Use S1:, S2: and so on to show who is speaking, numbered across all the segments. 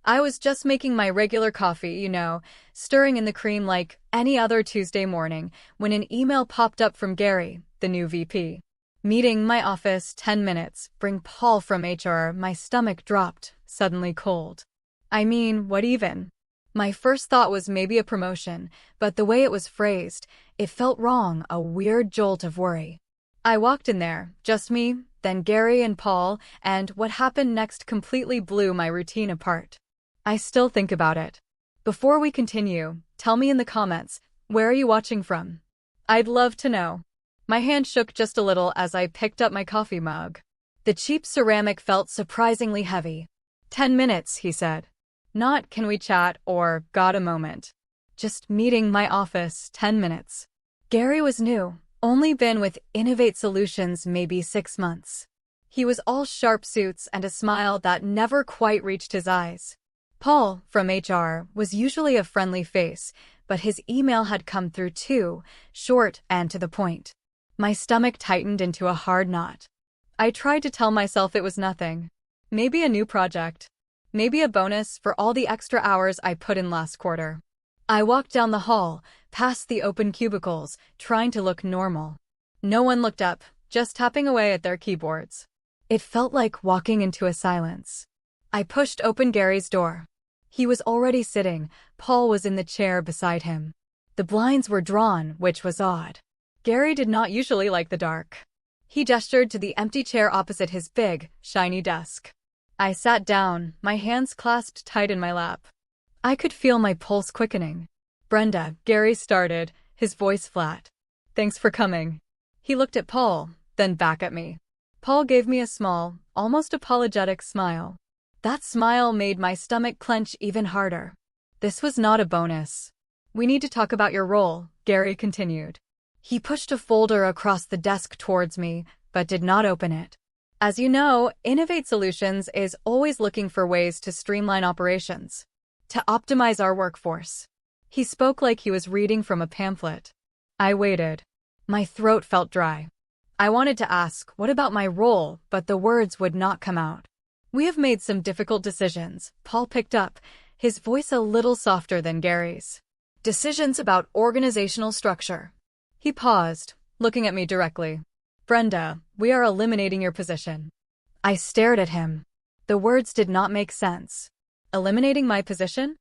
S1: I was just making my regular coffee, stirring in the cream like any other Tuesday morning, when an email popped up from Gary, the new VP. Meeting my office, 10 minutes, bring Paul from HR. My stomach dropped, suddenly cold. I mean, what even? My first thought was maybe a promotion, but the way it was phrased, it felt wrong, a weird jolt of worry. I walked in there, just me, then Gary and Paul, and what happened next completely blew my routine apart. I still think about it. Before we continue, tell me in the comments, where are you watching from? I'd love to know. My hand shook just a little as I picked up my coffee mug. The cheap ceramic felt surprisingly heavy. 10 minutes, he said. Not, can we chat, or got a moment. Just meeting my office, 10 minutes. Gary was new, only been with Innovate Solutions maybe 6 months. He was all sharp suits and a smile that never quite reached his eyes. Paul, from HR, was usually a friendly face, but his email had come through too, short and to the point. My stomach tightened into a hard knot. I tried to tell myself it was nothing. Maybe a new project. Maybe a bonus for all the extra hours I put in last quarter. I walked down the hall, past the open cubicles, trying to look normal. No one looked up, just tapping away at their keyboards. It felt like walking into a silence. I pushed open Gary's door. He was already sitting. Paul was in the chair beside him. The blinds were drawn, which was odd. Gary did not usually like the dark. He gestured to the empty chair opposite his big, shiny desk. I sat down, my hands clasped tight in my lap. I could feel my pulse quickening. Brenda, Gary started, his voice flat. Thanks for coming. He looked at Paul, then back at me. Paul gave me a small, almost apologetic smile. That smile made my stomach clench even harder. This was not a bonus. We need to talk about your role, Gary continued. He pushed a folder across the desk towards me, but did not open it. As you know, Innovate Solutions is always looking for ways to streamline operations, to optimize our workforce. He spoke like he was reading from a pamphlet. I waited. My throat felt dry. I wanted to ask, what about my role, but the words would not come out. We have made some difficult decisions, Paul picked up, his voice a little softer than Gary's. Decisions about organizational structure. He paused, looking at me directly. Brenda, we are eliminating your position. I stared at him. The words did not make sense. Eliminating my position?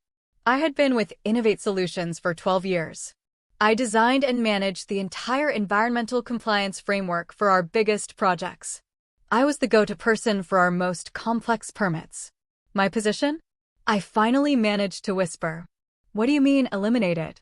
S1: I had been with Innovate Solutions for 12 years. I designed and managed the entire environmental compliance framework for our biggest projects. I was the go-to person for our most complex permits. My position? I finally managed to whisper. What do you mean, eliminate it?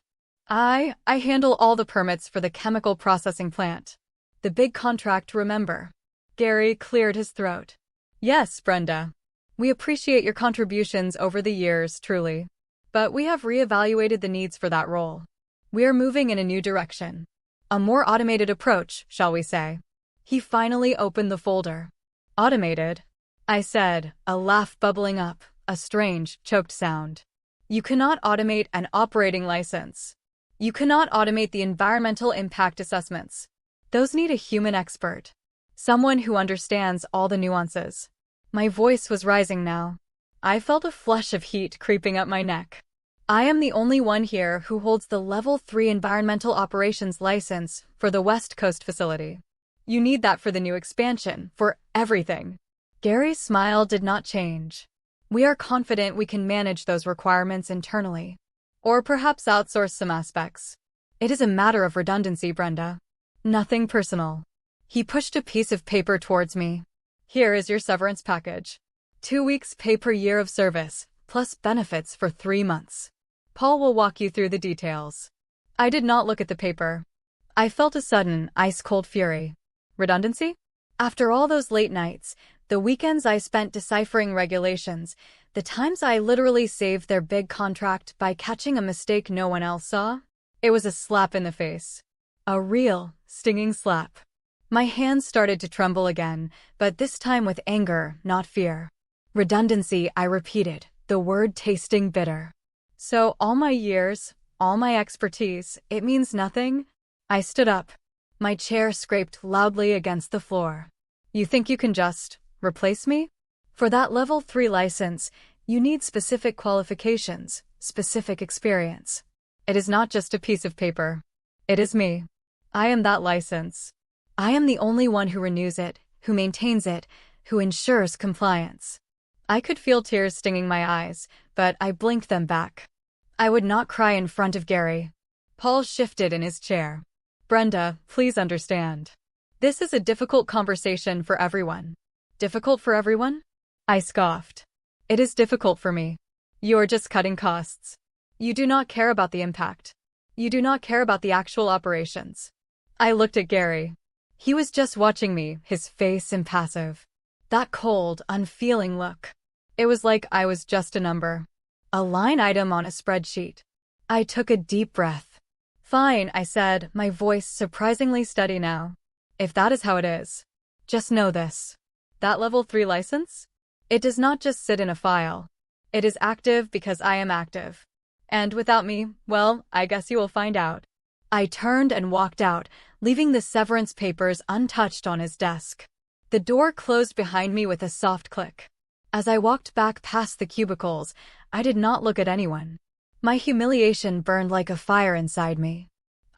S1: I handle all the permits for the chemical processing plant. The big contract, remember? Gary cleared his throat. Yes, Brenda. We appreciate your contributions over the years, truly. But we have reevaluated the needs for that role. We are moving in a new direction. A more automated approach, shall we say. He finally opened the folder. Automated? I said, a laugh bubbling up, a strange, choked sound. You cannot automate an operating license. You cannot automate the environmental impact assessments. Those need a human expert. Someone who understands all the nuances. My voice was rising now. I felt a flush of heat creeping up my neck. I am the only one here who holds the Level 3 Environmental Operations license for the West Coast facility. You need that for the new expansion, for everything. Gary's smile did not change. We are confident we can manage those requirements internally. Or perhaps outsource some aspects. It is a matter of redundancy, Brenda. Nothing personal. He pushed a piece of paper towards me. Here is your severance package. 2 weeks pay per year of service, plus benefits for 3 months. Paul will walk you through the details. I did not look at the paper. I felt a sudden, ice-cold fury. Redundancy? After all those late nights, the weekends I spent deciphering regulations, the times I literally saved their big contract by catching a mistake no one else saw, it was a slap in the face. A real, stinging slap. My hands started to tremble again, but this time with anger, not fear. Redundancy, I repeated, the word tasting bitter. So all my years, all my expertise, it means nothing? I stood up. My chair scraped loudly against the floor. You think you can just replace me? For that Level 3 license, You need specific qualifications, specific experience. It is not just a piece of paper. It is me. I am that license. I am the only one who renews it, who maintains it, who ensures compliance. I could feel tears stinging my eyes, but I blinked them back. I would not cry in front of Gary. Paul shifted in his chair. Brenda, please understand. This is a difficult conversation for everyone. Difficult for everyone? I scoffed. It is difficult for me. You're just cutting costs. You do not care about the impact. You do not care about the actual operations. I looked at Gary. He was just watching me, his face impassive. That cold, unfeeling look. It was like I was just a number. A line item on a spreadsheet. I took a deep breath. Fine, I said, my voice surprisingly steady now. If that is how it is. Just know this. That level 3 license? It does not just sit in a file. It is active because I am active. And without me, well, I guess you will find out. I turned and walked out, leaving the severance papers untouched on his desk. The door closed behind me with a soft click. As I walked back past the cubicles, I did not look at anyone. My humiliation burned like a fire inside me.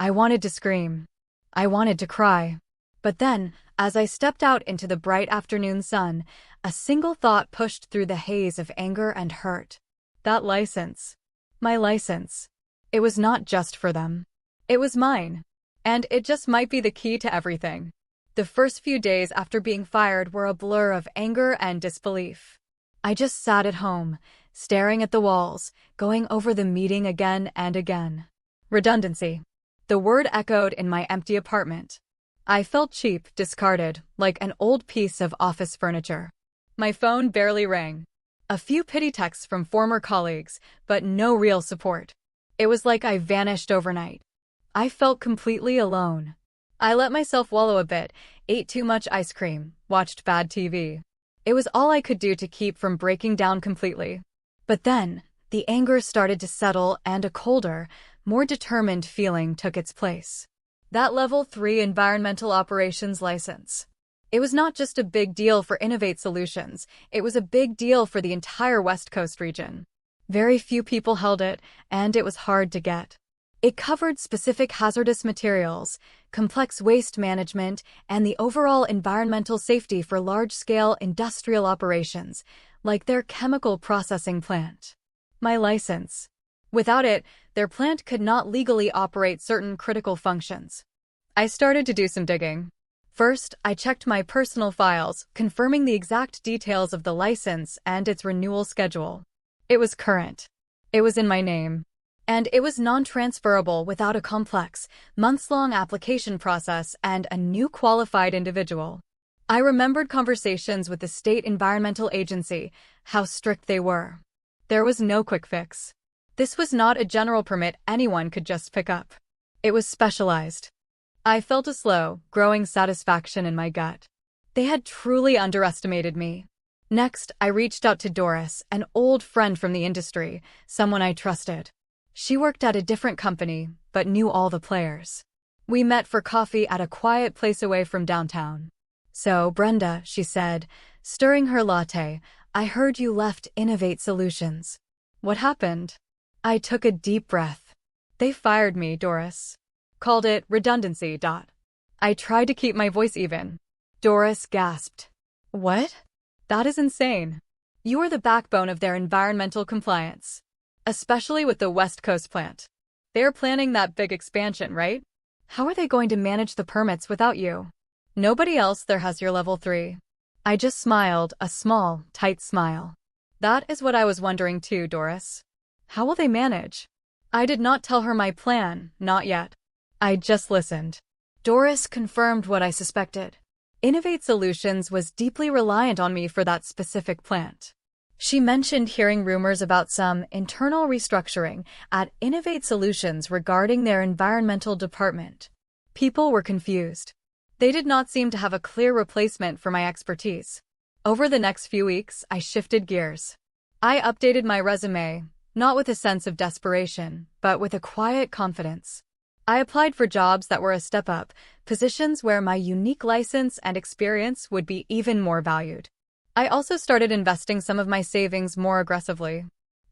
S1: I wanted to scream. I wanted to cry. But then, as I stepped out into the bright afternoon sun, a single thought pushed through the haze of anger and hurt. That license. My license. It was not just for them. It was mine. And it just might be the key to everything. The first few days after being fired were a blur of anger and disbelief. I just sat at home, staring at the walls, going over the meeting again and again. Redundancy. The word echoed in my empty apartment. I felt cheap, discarded, like an old piece of office furniture. My phone barely rang. A few pity texts from former colleagues, but no real support. It was like I vanished overnight. I felt completely alone. I let myself wallow a bit, ate too much ice cream, watched bad TV. It was all I could do to keep from breaking down completely. But then, the anger started to settle and a colder, more determined feeling took its place. That level 3 environmental operations license. It was not just a big deal for Innovate Solutions, it was a big deal for the entire West Coast region. Very few people held it, and it was hard to get. It covered specific hazardous materials, complex waste management, and the overall environmental safety for large-scale industrial operations, like their chemical processing plant. My license. Without it, their plant could not legally operate certain critical functions. I started to do some digging. First, I checked my personal files, confirming the exact details of the license and its renewal schedule. It was current. It was in my name. And it was non-transferable without a complex, months-long application process and a new qualified individual. I remembered conversations with the state environmental agency, how strict they were. There was no quick fix. This was not a general permit anyone could just pick up. It was specialized. I felt a slow, growing satisfaction in my gut. They had truly underestimated me. Next, I reached out to Doris, an old friend from the industry, someone I trusted. She worked at a different company, but knew all the players. We met for coffee at a quiet place away from downtown. So, Brenda, she said, stirring her latte, I heard you left Innovate Solutions. What happened? I took a deep breath. They fired me, Doris. Called it redundancy. I tried to keep my voice even. Doris gasped. What? That is insane. You are the backbone of their environmental compliance. Especially with the West Coast plant. They're planning that big expansion, right? How are they going to manage the permits without you? Nobody else there has your level 3. I just smiled, a small, tight smile. That is what I was wondering too, Doris. How will they manage? I did not tell her my plan, not yet. I just listened. Doris confirmed what I suspected. Innovate Solutions was deeply reliant on me for that specific plant. She mentioned hearing rumors about some internal restructuring at Innovate Solutions regarding their environmental department. People were confused. They did not seem to have a clear replacement for my expertise. Over the next few weeks, I shifted gears. I updated my resume, not with a sense of desperation, but with a quiet confidence. I applied for jobs that were a step up, positions where my unique license and experience would be even more valued. I also started investing some of my savings more aggressively.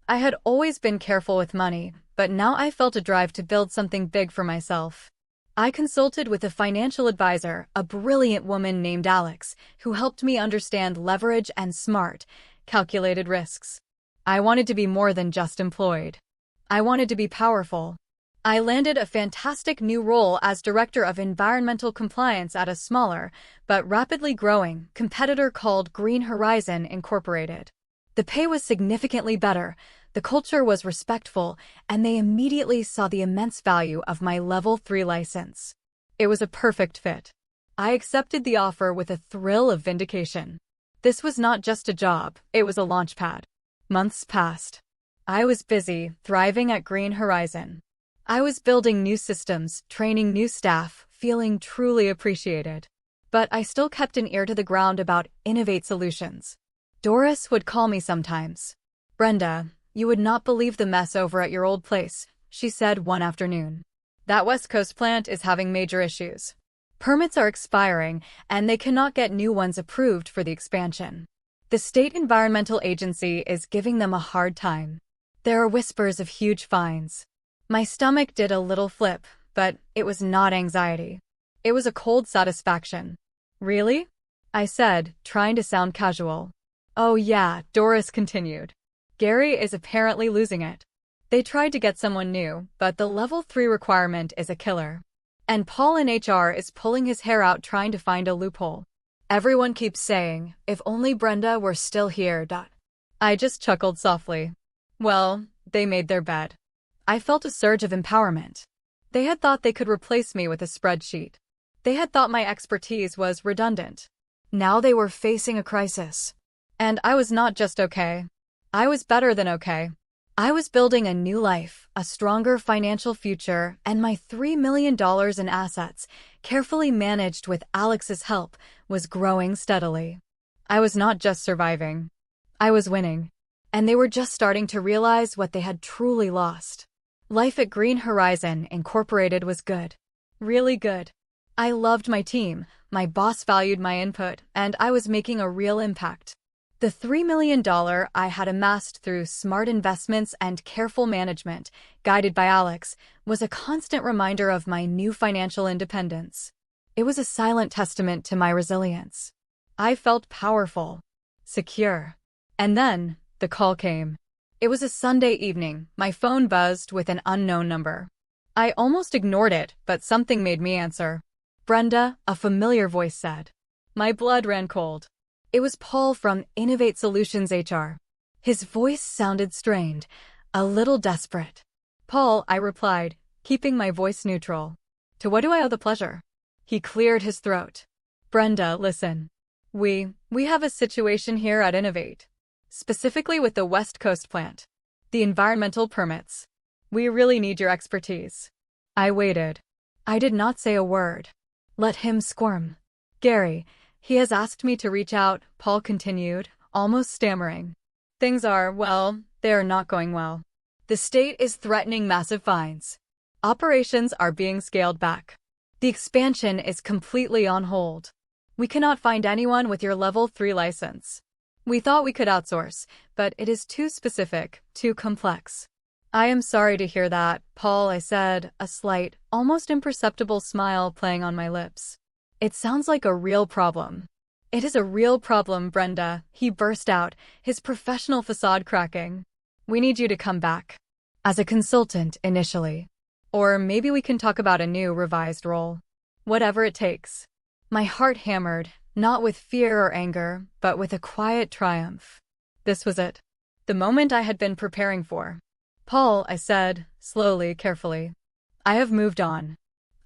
S1: I had always been careful with money, but now I felt a drive to build something big for myself. I consulted with a financial advisor, a brilliant woman named Alex, who helped me understand leverage and smart, calculated risks. I wanted to be more than just employed. I wanted to be powerful. I landed a fantastic new role as Director of Environmental Compliance at a smaller, but rapidly growing, competitor called Green Horizon Incorporated. The pay was significantly better, the culture was respectful, and they immediately saw the immense value of my Level 3 license. It was a perfect fit. I accepted the offer with a thrill of vindication. This was not just a job, it was a launchpad. Months passed. I was busy, thriving at Green Horizon. I was building new systems, training new staff, feeling truly appreciated. But I still kept an ear to the ground about Innovate Solutions. Doris would call me sometimes. "Brenda, you would not believe the mess over at your old place," she said one afternoon. "That West Coast plant is having major issues. Permits are expiring, and they cannot get new ones approved for the expansion. The state environmental agency is giving them a hard time. There are whispers of huge fines." My stomach did a little flip, but it was not anxiety. It was a cold satisfaction. "Really?" I said, trying to sound casual. "Oh yeah," Doris continued. "Gary is apparently losing it. They tried to get someone new, but the Level 3 requirement is a killer. And Paul in HR is pulling his hair out trying to find a loophole. Everyone keeps saying, if only Brenda were still here. I just chuckled softly. Well, they made their bed. I felt a surge of empowerment. They had thought they could replace me with a spreadsheet. They had thought my expertise was redundant. Now they were facing a crisis. And I was not just okay. I was better than okay. I was building a new life, a stronger financial future, and my $3 million in assets, carefully managed with Alex's help, was growing steadily. I was not just surviving. I was winning. And they were just starting to realize what they had truly lost. Life at Green Horizon Incorporated was good. Really good. I loved my team, my boss valued my input, and I was making a real impact. The $3 million I had amassed through smart investments and careful management, guided by Alex, was a constant reminder of my new financial independence. It was a silent testament to my resilience. I felt powerful, secure. And then, the call came. It was a Sunday evening. My phone buzzed with an unknown number. I almost ignored it, but something made me answer. "Brenda," a familiar voice said. My blood ran cold. It was Paul from Innovate Solutions HR. His voice sounded strained, a little desperate. "Paul," I replied, keeping my voice neutral. "To what do I owe the pleasure?" He cleared his throat. "Brenda, listen. We have a situation here at Innovate. Specifically with the West Coast plant. The environmental permits. We really need your expertise." I waited. I did not say a word. Let him squirm. "Gary, he has asked me to reach out," Paul continued, almost stammering. "Things are, well, they are not going well. The state is threatening massive fines. Operations are being scaled back. The expansion is completely on hold. We cannot find anyone with your Level 3 license. We thought we could outsource, but it is too specific, too complex." "I am sorry to hear that, Paul," I said, a slight, almost imperceptible smile playing on my lips. "It sounds like a real problem." "It is a real problem, Brenda," he burst out, his professional facade cracking. "We need you to come back. As a consultant, initially. Or maybe we can talk about a new, revised role. Whatever it takes." My heart hammered, not with fear or anger, but with a quiet triumph. This was it. The moment I had been preparing for. "Paul," I said, slowly, carefully. "I have moved on.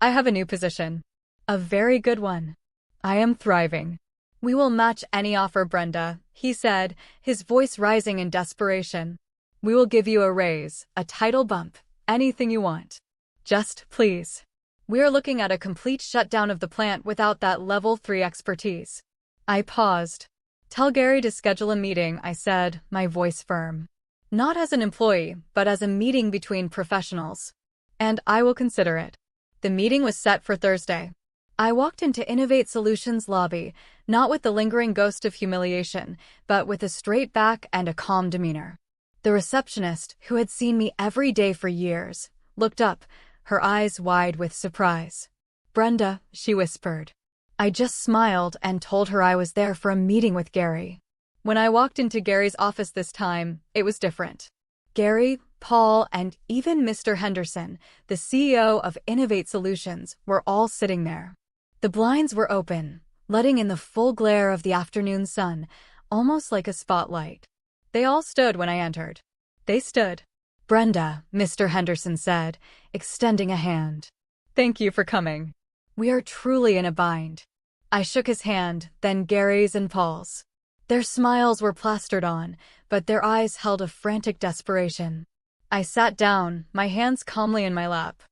S1: I have a new position. A very good one. I am thriving. We will match any offer, Brenda," he said, his voice rising in desperation. "We will give you a raise, a title bump, anything you want. Just, please. We are looking at a complete shutdown of the plant without that Level 3 expertise." I paused. "Tell Gary to schedule a meeting," I said, my voice firm. "Not as an employee, but as a meeting between professionals. And I will consider it." The meeting was set for Thursday. I walked into Innovate Solutions' lobby, not with the lingering ghost of humiliation, but with a straight back and a calm demeanor. The receptionist, who had seen me every day for years, looked up, her eyes wide with surprise. "Brenda," she whispered. I just smiled and told her I was there for a meeting with Gary. When I walked into Gary's office this time, it was different. Gary, Paul, and even Mr. Henderson, the CEO of Innovate Solutions, were all sitting there. The blinds were open, letting in the full glare of the afternoon sun, almost like a spotlight. They all stood when I entered. They stood. "Brenda," Mr. Henderson said, extending a hand. "Thank you for coming. We are truly in a bind." I shook his hand, then Gary's and Paul's. Their smiles were plastered on, but their eyes held a frantic desperation. I sat down, my hands calmly in my lap.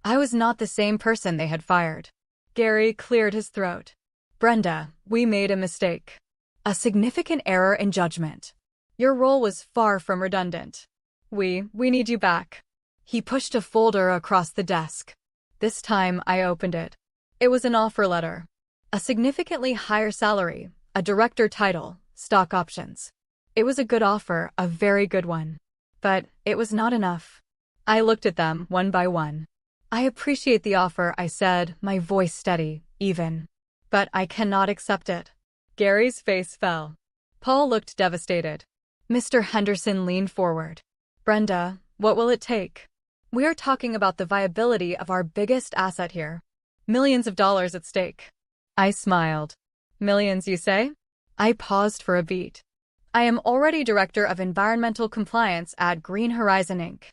S1: I was not the same person they had fired. Gary cleared his throat. "Brenda, we made a mistake. A significant error in judgment. Your role was far from redundant. We need you back." He pushed a folder across the desk. This time I opened it. It was an offer letter. A significantly higher salary, a director title, stock options. It was a good offer, a very good one. But it was not enough. I looked at them one by one. "I appreciate the offer," I said, my voice steady, even. "But I cannot accept it." Gary's face fell. Paul looked devastated. Mr. Henderson leaned forward. "Brenda, what will it take? We are talking about the viability of our biggest asset here. Millions of dollars at stake." I smiled. "Millions, you say?" I paused for a beat. "I am already Director of Environmental Compliance at Green Horizon Inc.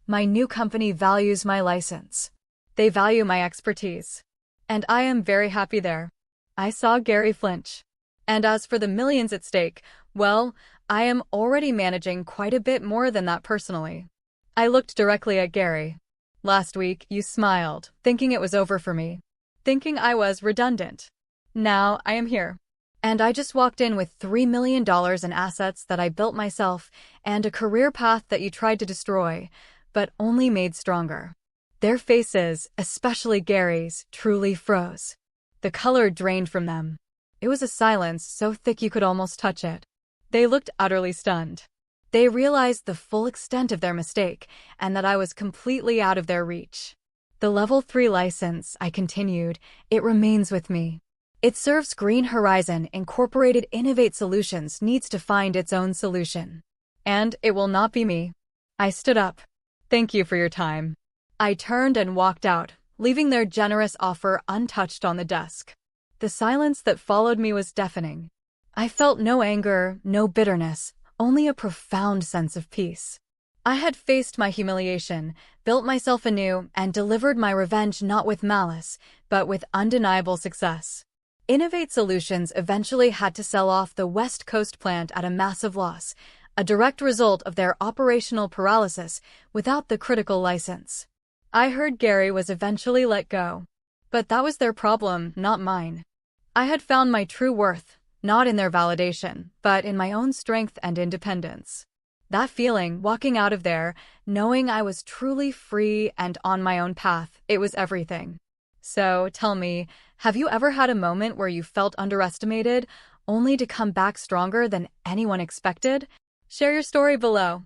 S1: My new company values my license. They value my expertise. And I am very happy there." I saw Gary flinch. "And as for the millions at stake, well, I am already managing quite a bit more than that personally." I looked directly at Gary. "Last week, you smiled, thinking it was over for me. Thinking I was redundant. Now, I am here. And I just walked in with $3 million in assets that I built myself and a career path that you tried to destroy, but only made stronger." Their faces, especially Gary's, truly froze. The color drained from them. It was a silence so thick you could almost touch it. They looked utterly stunned. They realized the full extent of their mistake and that I was completely out of their reach. "The Level 3 license," I continued, "it remains with me. It serves Green Horizon Incorporated. Innovate Solutions needs to find its own solution. And it will not be me." I stood up. "Thank you for your time." I turned and walked out, leaving their generous offer untouched on the desk. The silence that followed me was deafening. I felt no anger, no bitterness, only a profound sense of peace. I had faced my humiliation, built myself anew, and delivered my revenge not with malice, but with undeniable success. Innovate Solutions eventually had to sell off the West Coast plant at a massive loss, a direct result of their operational paralysis without the critical license. I heard Gary was eventually let go. But that was their problem, not mine. I had found my true worth, not in their validation, but in my own strength and independence. That feeling, walking out of there, knowing I was truly free and on my own path, it was everything. So, tell me, have you ever had a moment where you felt underestimated, only to come back stronger than anyone expected? Share your story below.